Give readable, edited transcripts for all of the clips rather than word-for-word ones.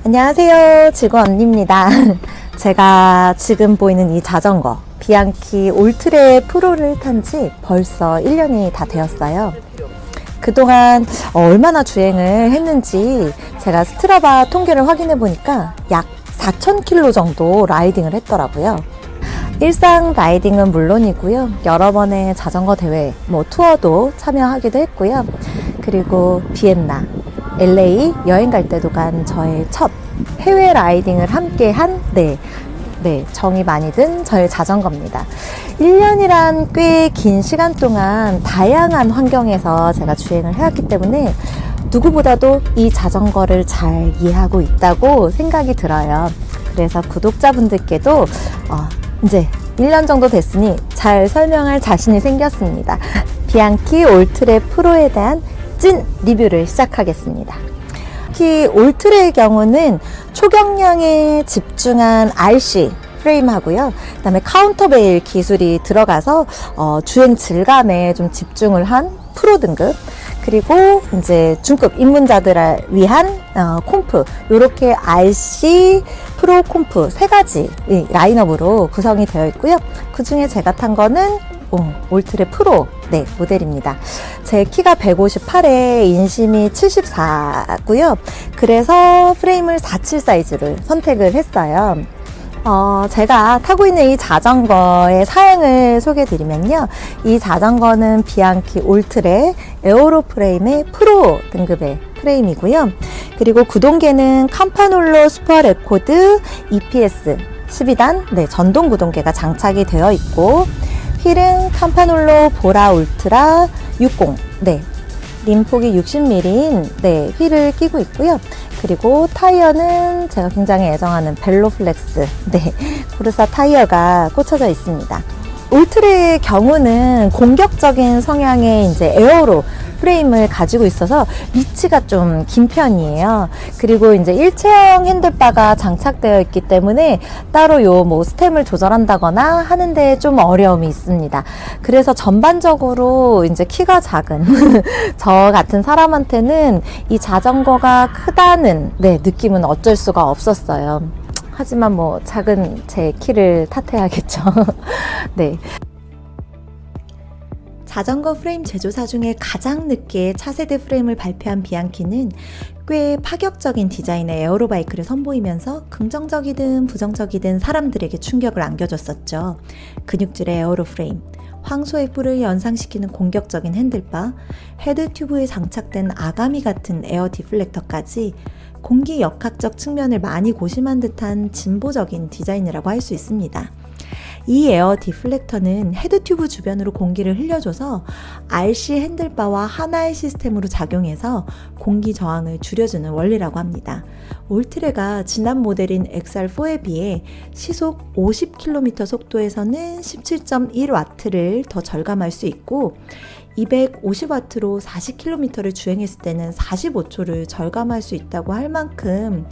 안녕하세요, 지구 언니입니다. 제가 지금 보이는 이 자전거 비앙키 올트레 프로를 탄 지 벌써 1년이 다 되었어요. 그동안 얼마나 주행을 했는지 제가 스트라바 통계를 확인해 보니까 약 4,000km 정도 라이딩을 했더라고요. 일상 라이딩은 물론이고요, 여러 번의 자전거 대회, 투어도 참여하기도 했고요. 그리고 비엔나, LA 여행 갈 때도 간 저의 첫 해외 라이딩을 함께 한 정이 많이 든 저의 자전거입니다. 1년이란 꽤 긴 시간 동안 다양한 환경에서 제가 주행을 해왔기 때문에 누구보다도 이 자전거를 잘 이해하고 있다고 생각이 들어요. 그래서 구독자분들께도 이제 1년 정도 됐으니 잘 설명할 자신이 생겼습니다. 비앙키 올트레 프로에 대한 찐 리뷰를 시작하겠습니다. 특히 올트레의 경우는 초경량에 집중한 RC 프레임하고요, 그 다음에 카운터베일 기술이 들어가서 주행 질감에 좀 집중을 한 프로 등급, 그리고 이제 중급 입문자들을 위한 콤프, 이렇게 RC, 프로, 콤프 세 가지 라인업으로 구성이 되어 있고요. 그 중에 제가 탄 거는 올트레 프로 모델입니다. 제 키가 158에 인심이 74고요. 그래서 프레임을 47 사이즈를 선택을 했어요. 제가 타고 있는 이 자전거의 사양을 소개해 드리면요, 이 자전거는 비앙키 올트레 에어로 프레임의 프로 등급의 프레임이고요. 그리고 구동계는 캠파놀로 슈퍼 레코드 EPS 12단 전동 구동계가 장착이 되어 있고, 휠은 캠파놀로 보라 울트라 60 림폭이 60mm인 휠을 끼고 있고요. 그리고 타이어는 제가 굉장히 애정하는 벨로플렉스 코르사 타이어가 꽂혀져 있습니다. 올트레의 경우는 공격적인 성향의 이제 에어로 프레임을 가지고 있어서 리치가 좀 긴 편이에요. 그리고 이제 일체형 핸들바가 장착되어 있기 때문에 따로 스템을 조절한다거나 하는데 좀 어려움이 있습니다. 그래서 전반적으로 이제 키가 작은 저 같은 사람한테는 이 자전거가 크다는 느낌은 어쩔 수가 없었어요. 하지만 작은 제 키를 탓해야겠죠. 자전거 프레임 제조사 중에 가장 늦게 차세대 프레임을 발표한 비앙키는 꽤 파격적인 디자인의 에어로바이크를 선보이면서 긍정적이든 부정적이든 사람들에게 충격을 안겨줬었죠. 근육질의 에어로 프레임, 황소의 뿔을 연상시키는 공격적인 핸들바, 헤드 튜브에 장착된 아가미 같은 에어 디플렉터까지 공기 역학적 측면을 많이 고심한 듯한 진보적인 디자인이라고 할 수 있습니다. 이 에어 디플렉터는 헤드 튜브 주변으로 공기를 흘려줘서 RC 핸들바와 하나의 시스템으로 작용해서 공기 저항을 줄여주는 원리라고 합니다. 올트레가 지난 모델인 XR4에 비해 시속 50km 속도에서는 17.1W를 더 절감할 수 있고, 250W로 40km를 주행했을 때는 45초를 절감할 수 있다고 할 만큼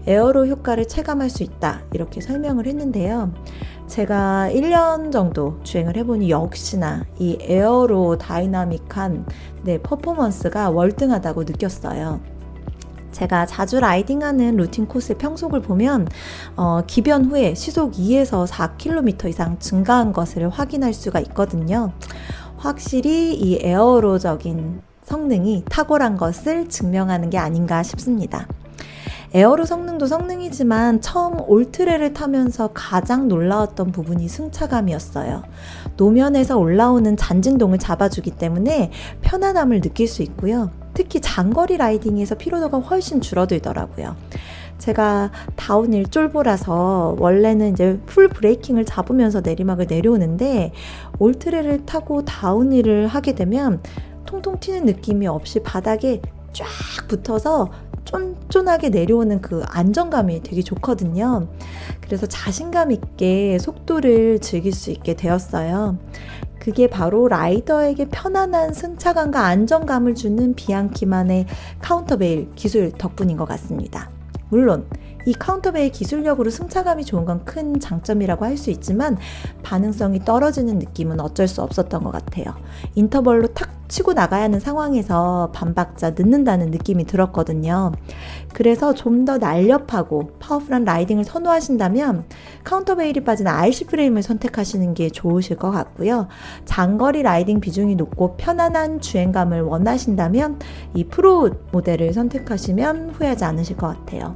에어로 효과를 체감할 수 있다, 이렇게 설명을 했는데요. 제가 1년 정도 주행을 해보니 역시나 이 에어로 다이나믹한 퍼포먼스가 월등하다고 느꼈어요. 제가 자주 라이딩하는 루틴 코스의 평속을 보면 기변 후에 시속 2에서 4km 이상 증가한 것을 확인할 수가 있거든요. 확실히 이 에어로적인 성능이 탁월한 것을 증명하는 게 아닌가 싶습니다. 에어로 성능도 성능이지만 처음 올트레를 타면서 가장 놀라웠던 부분이 승차감이었어요. 노면에서 올라오는 잔진동을 잡아주기 때문에 편안함을 느낄 수 있고요. 특히 장거리 라이딩에서 피로도가 훨씬 줄어들더라고요. 제가 다운힐 쫄보라서 원래는 이제 풀 브레이킹을 잡으면서 내리막을 내려오는데, 올트레를 타고 다운힐을 하게 되면 통통 튀는 느낌이 없이 바닥에 쫙 붙어서 쫀쫀하게 내려오는 그 안정감이 되게 좋거든요. 그래서 자신감 있게 속도를 즐길 수 있게 되었어요. 그게 바로 라이더에게 편안한 승차감과 안정감을 주는 비앙키만의 카운터베일 기술 덕분인 것 같습니다. 물론 이 카운터베이 기술력으로 승차감이 좋은 건 큰 장점이라고 할 수 있지만 반응성이 떨어지는 느낌은 어쩔 수 없었던 것 같아요. 인터벌로 탁 치고 나가야 하는 상황에서 반박자 늦는다는 느낌이 들었거든요. 그래서 좀 더 날렵하고 파워풀한 라이딩을 선호하신다면 카운터베일이 빠진 RC 프레임을 선택하시는 게 좋으실 것 같고요. 장거리 라이딩 비중이 높고 편안한 주행감을 원하신다면 이 프로 모델을 선택하시면 후회하지 않으실 것 같아요.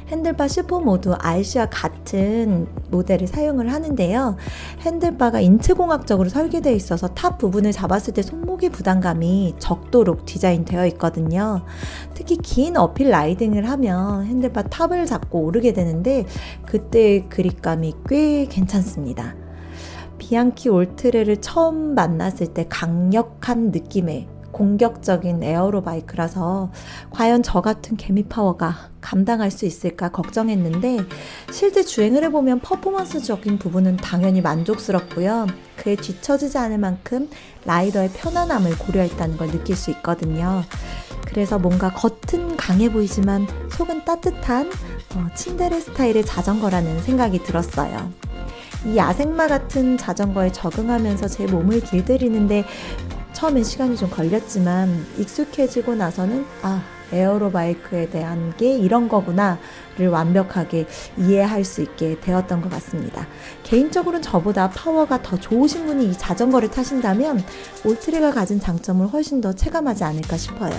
핸들바 슈퍼 모두 RC와 같은 모델을 사용을 하는데요. 핸들바가 인체공학적으로 설계되어 있어서 탑 부분을 잡았을 때 손목의 부담감이 적도록 디자인되어 있거든요. 특히 긴 어필 라이딩을 하면 핸들바 탑을 잡고 오르게 되는데 그때의 그립감이 꽤 괜찮습니다. 비앙키 올트레를 처음 만났을 때 강력한 느낌의 공격적인 에어로 바이크라서 과연 저 같은 개미 파워가 감당할 수 있을까 걱정했는데 실제 주행을 해보면 퍼포먼스적인 부분은 당연히 만족스럽고요. 그에 뒤처지지 않을 만큼 라이더의 편안함을 고려했다는 걸 느낄 수 있거든요. 그래서 뭔가 겉은 강해 보이지만 속은 따뜻한 친데레 스타일의 자전거라는 생각이 들었어요. 이 야생마 같은 자전거에 적응하면서 제 몸을 길들이는데 처음엔 시간이 좀 걸렸지만 익숙해지고 나서는 에어로바이크에 대한 게 이런 거구나를 완벽하게 이해할 수 있게 되었던 것 같습니다. 개인적으로는 저보다 파워가 더 좋으신 분이 이 자전거를 타신다면 올트레가 가진 장점을 훨씬 더 체감하지 않을까 싶어요.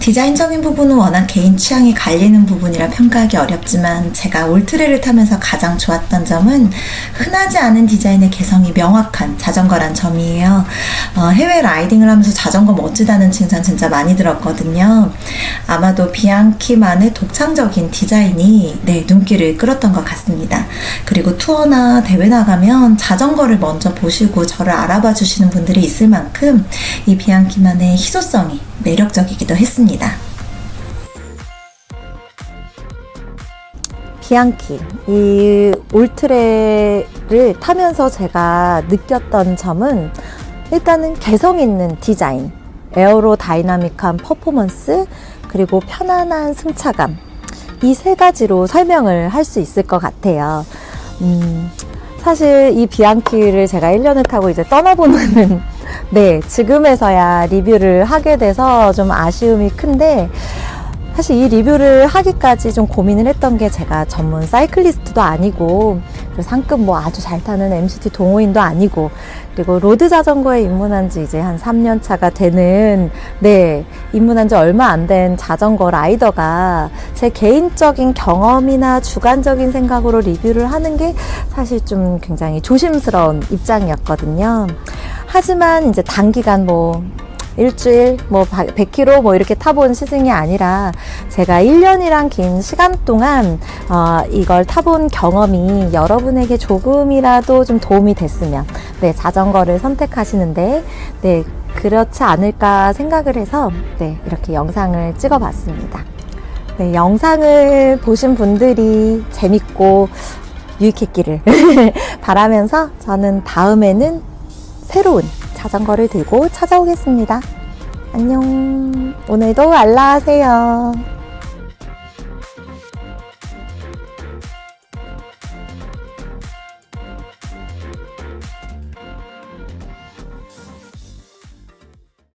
디자인적인 부분은 워낙 개인 취향이 갈리는 부분이라 평가하기 어렵지만 제가 올트레를 타면서 가장 좋았던 점은 흔하지 않은 디자인의 개성이 명확한 자전거란 점이에요. 해외 라이딩을 하면서 자전거 멋지다는 칭찬 진짜 많이 들었거든요. 아마도 비앙키만의 독창적인 디자인이 눈길을 끌었던 것 같습니다. 그리고 투어나 대회 나가면 자전거를 먼저 보시고 저를 알아봐 주시는 분들이 있을 만큼 이 비앙키만의 희소성이 매력적이기도 했습니다. 비앙키, 이 올트레를 타면서 제가 느꼈던 점은 일단은 개성 있는 디자인, 에어로 다이나믹한 퍼포먼스, 그리고 편안한 승차감, 이 세 가지로 설명을 할 수 있을 것 같아요. 사실 이 비앙키를 제가 1년을 타고 이제 떠나보는 지금에서야 리뷰를 하게 돼서 좀 아쉬움이 큰데 사실 이 리뷰를 하기까지 좀 고민을 했던 게 제가 전문 사이클리스트도 아니고 그리고 상급 아주 잘 타는 MCT 동호인도 아니고 그리고 로드 자전거에 입문한 지 이제 한 3년 차가 되는 입문한 지 얼마 안 된 자전거 라이더가 제 개인적인 경험이나 주관적인 생각으로 리뷰를 하는 게 사실 좀 굉장히 조심스러운 입장이었거든요. 하지만 이제 단기간 일주일, 100km 이렇게 타본 시승이 아니라 제가 1년이란 긴 시간 동안 이걸 타본 경험이 여러분에게 조금이라도 좀 도움이 됐으면 자전거를 선택하시는데 그렇지 않을까 생각을 해서 이렇게 영상을 찍어 봤습니다. 영상을 보신 분들이 재밌고 유익했기를 바라면서 저는 다음에는 새로운 자전거를 들고 찾아오겠습니다. 안녕. 오늘도 알라 하세요.